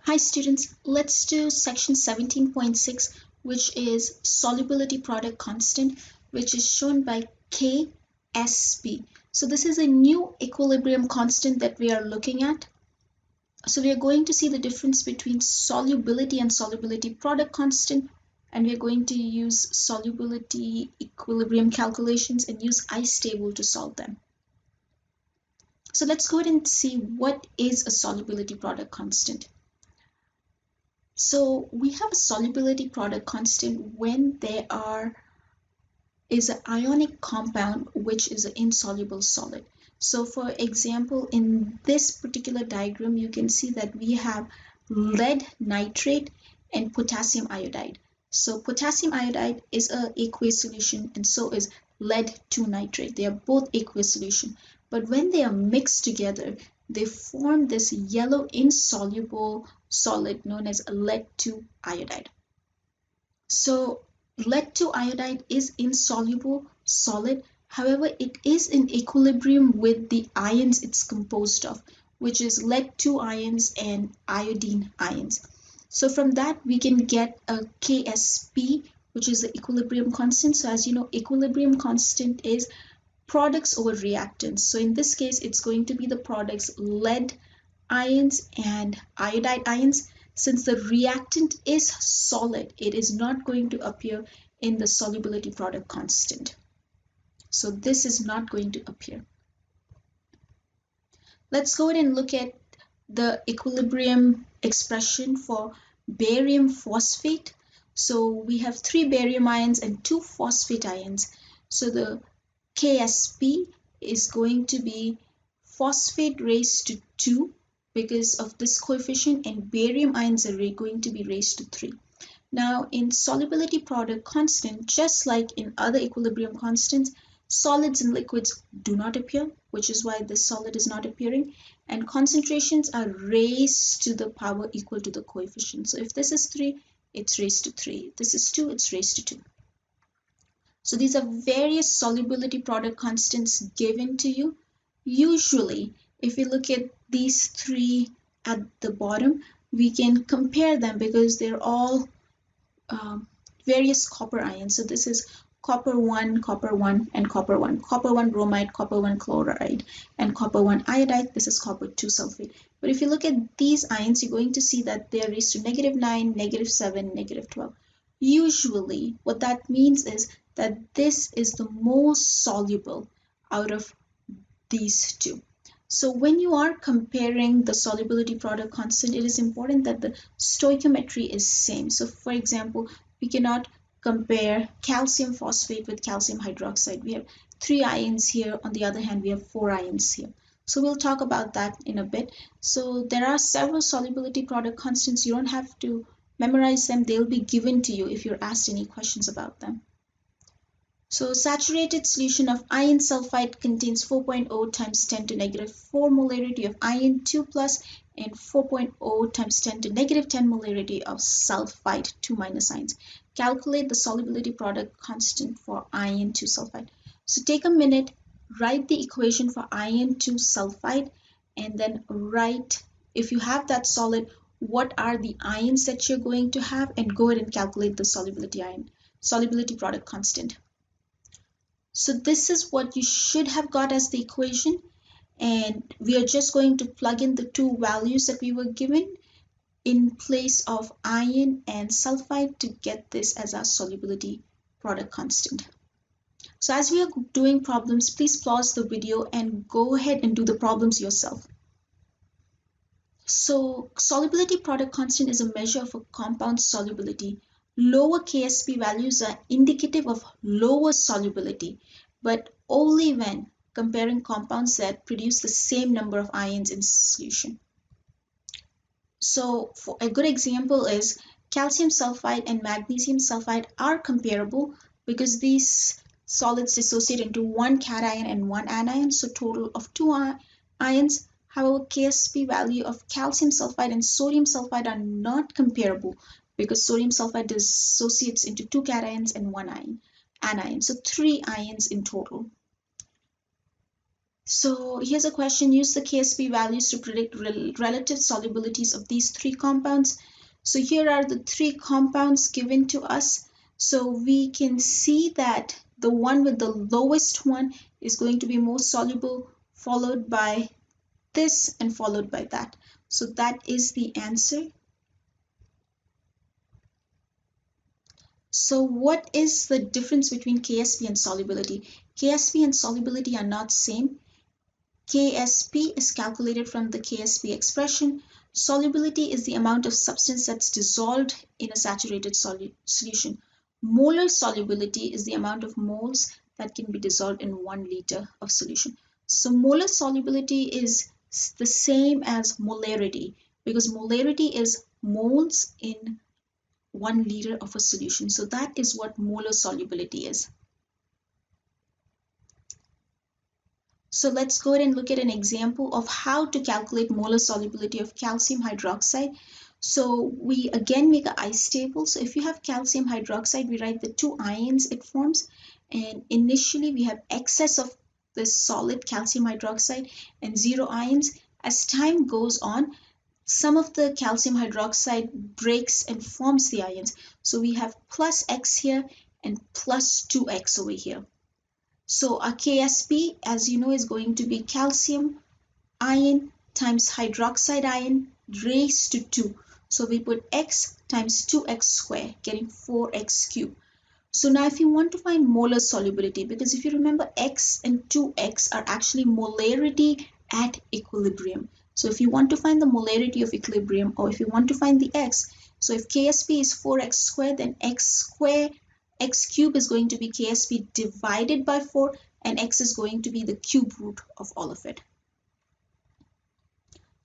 Hi students, let's do section 17.6, which is solubility product constant, which is shown by KSP. So this is a new equilibrium constant that we are looking at. So we are going to see the difference between solubility and solubility product constant, and we are going to use solubility equilibrium calculations and use ice table to solve them. So let's go ahead and see what is a solubility product constant. So we have a solubility product constant when there is an ionic compound which is an insoluble solid. So for example, in this particular diagram, you can see that we have lead nitrate and potassium iodide. So potassium iodide is an aqueous solution, and so is lead 2 nitrate. They are both aqueous solution. But when they are mixed together, they form this yellow insoluble solid known as lead 2 iodide. So lead 2 iodide is insoluble solid. However, it is in equilibrium with the ions it's composed of, which is lead 2 ions and iodine ions. So from that, we can get a KSP, which is the equilibrium constant. So as you know, equilibrium constant is products over reactants. So in this case, it's going to be the products lead ions and iodide ions. Since the reactant is solid, it is not going to appear in the solubility product constant. So this is not going to appear. Let's go ahead and look at the equilibrium expression for barium phosphate. So we have 3 barium ions and 2 phosphate ions. So the KSP is going to be phosphate raised to 2 because of this coefficient, and barium ions are going to be raised to 3. Now in solubility product constant, just like in other equilibrium constants, solids and liquids do not appear, which is why this solid is not appearing, and concentrations are raised to the power equal to the coefficient. So if this is 3, it's raised to 3. If this is 2, it's raised to 2. So these are various solubility product constants given to you. Usually, if we look at these 3 at the bottom, we can compare them because they're all various copper ions. So this is copper 1, and copper 1. Copper 1 bromide, copper 1 chloride, and copper 1 iodide. This is copper 2 sulfate. But if you look at these ions, you're going to see that they are raised to -9, -7, -12. Usually, what that means is that this is the most soluble out of these two. So when you are comparing the solubility product constant, it is important that the stoichiometry is same. So for example, we cannot compare calcium phosphate with calcium hydroxide. We have 3 ions here. On the other hand, we have 4 ions here. So we'll talk about that in a bit. So there are several solubility product constants. You don't have to memorize them. They'll be given to you if you're asked any questions about them. So saturated solution of iron sulfide contains 4.0 times 10 to -4 molarity of iron 2 plus and 4.0 times 10 to -10 molarity of sulfide 2 minus ions. Calculate the solubility product constant for iron 2 sulfide. So take a minute, write the equation for iron 2 sulfide, and then write, if you have that solid, what are the ions that you're going to have, and go ahead and calculate the solubility product constant. So this is what you should have got as the equation, and we are just going to plug in the 2 values that we were given in place of iron and sulfide to get this as our solubility product constant. So as we are doing problems, please pause the video and go ahead and do the problems yourself. So solubility product constant is a measure of a compound's solubility. Lower KSP values are indicative of lower solubility, but only when comparing compounds that produce the same number of ions in solution. So for a good example is calcium sulfide and magnesium sulfide are comparable because these solids dissociate into 1 cation and 1 anion, so total of 2 ions. However, KSP value of calcium sulfide and sodium sulfide are not comparable because sodium sulfide dissociates into 2 cations and 1 anion, so 3 ions in total. So here's a question: use the KSP values to predict relative solubilities of these three compounds. So here are the three compounds given to us. So we can see that the one with the lowest one is going to be most soluble, followed by this and followed by that. So that is the answer. So what is the difference between KSP and solubility? KSP and solubility are not same. KSP is calculated from the KSP expression. Solubility is the amount of substance that's dissolved in a saturated solution. Molar solubility is the amount of moles that can be dissolved in 1 liter of solution. So molar solubility is the same as molarity, because molarity is moles in 1 liter of a solution. So that is what molar solubility is. So let's go ahead and look at an example of how to calculate molar solubility of calcium hydroxide. So we again make an ice table. So if you have calcium hydroxide, we write the two ions it forms. And initially we have excess of this solid calcium hydroxide and zero ions. As time goes on, some of the calcium hydroxide breaks and forms the ions. So we have plus X here and plus 2X over here. So our KSP, as you know, is going to be calcium ion times hydroxide ion raised to 2. So we put X times 2X square, getting 4X cubed. So now if you want to find molar solubility, because if you remember, X and 2X are actually molarity at equilibrium. So if you want to find the molarity of equilibrium, or if you want to find the X, so if KSP is 4X squared, then X square, X cube is going to be KSP divided by 4, and X is going to be the cube root of all of it.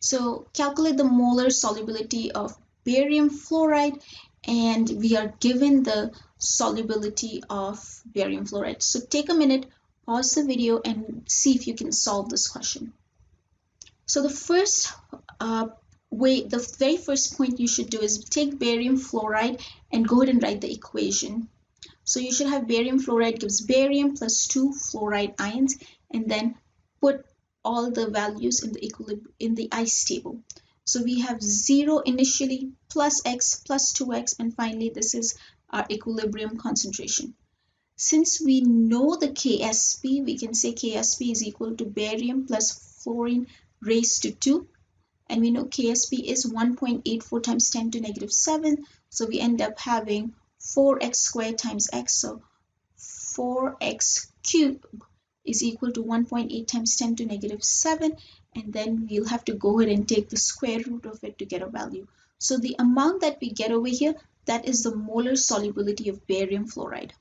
So calculate the molar solubility of barium fluoride, and we are given the solubility of barium fluoride. So take a minute, pause the video, and see if you can solve this question. So the very first point you should do is take barium fluoride and go ahead and write the equation. So you should have barium fluoride gives barium plus 2 fluoride ions, and then put all the values in the ice table. So we have 0 initially, plus X, plus 2X, and finally this is our equilibrium concentration. Since we know the KSP, we can say KSP is equal to barium plus fluorine raised to 2. And we know KSP is 1.84 times 10 to negative 7. So we end up having 4x squared times x. So 4x cubed is equal to 1.8 times 10 to negative 7. And then we'll have to go ahead and take the square root of it to get a value. So the amount that we get over here, that is the molar solubility of barium fluoride.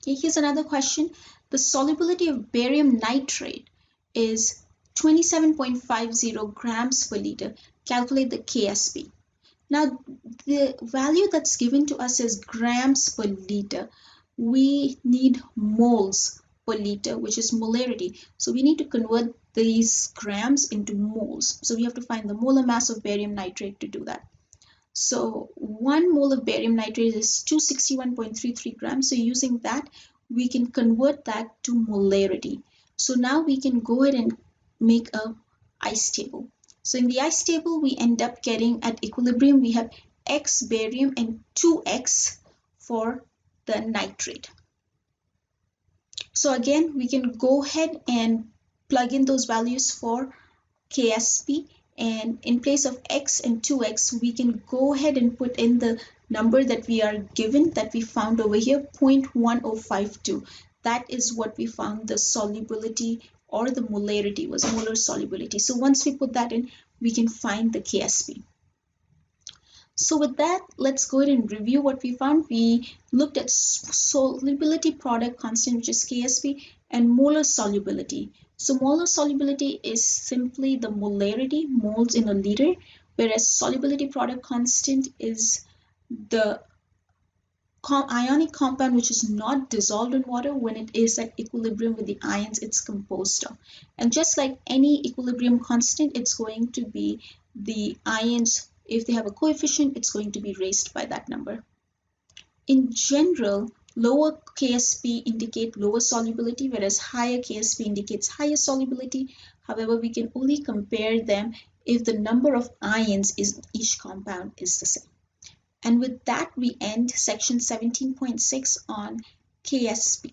Okay, here's another question. The solubility of barium nitrate is 27.50 grams per liter. Calculate the KSP. Now, the value that's given to us is grams per liter. We need moles per liter, which is molarity. So we need to convert these grams into moles. So we have to find the molar mass of barium nitrate to do that. So 1 mole of barium nitrate is 261.33 grams. So using that, we can convert that to molarity. So now we can go ahead and make a ice table. So in the ice table, we end up getting at equilibrium, we have X barium and 2X for the nitrate. So again, we can go ahead and plug in those values for KSP, and in place of X and 2X, we can go ahead and put in the number that we are given, that we found over here, 0.1052. That is what we found the solubility, or the molarity was, molar solubility. So once we put that in, we can find the KSP. So with that, let's go ahead and review what we found. We looked at solubility product constant, which is KSP, and molar solubility. So molar solubility is simply the molarity, moles in a liter, whereas solubility product constant is the ionic compound which is not dissolved in water when it is at equilibrium with the ions it's composed of. And just like any equilibrium constant, it's going to be the ions. If they have a coefficient, it's going to be raised by that number. In general, Lower Ksp indicate lower solubility, whereas higher Ksp indicates higher solubility. However, we can only compare them if the number of ions in each compound is the same. And with that, we end section 17.6 on Ksp.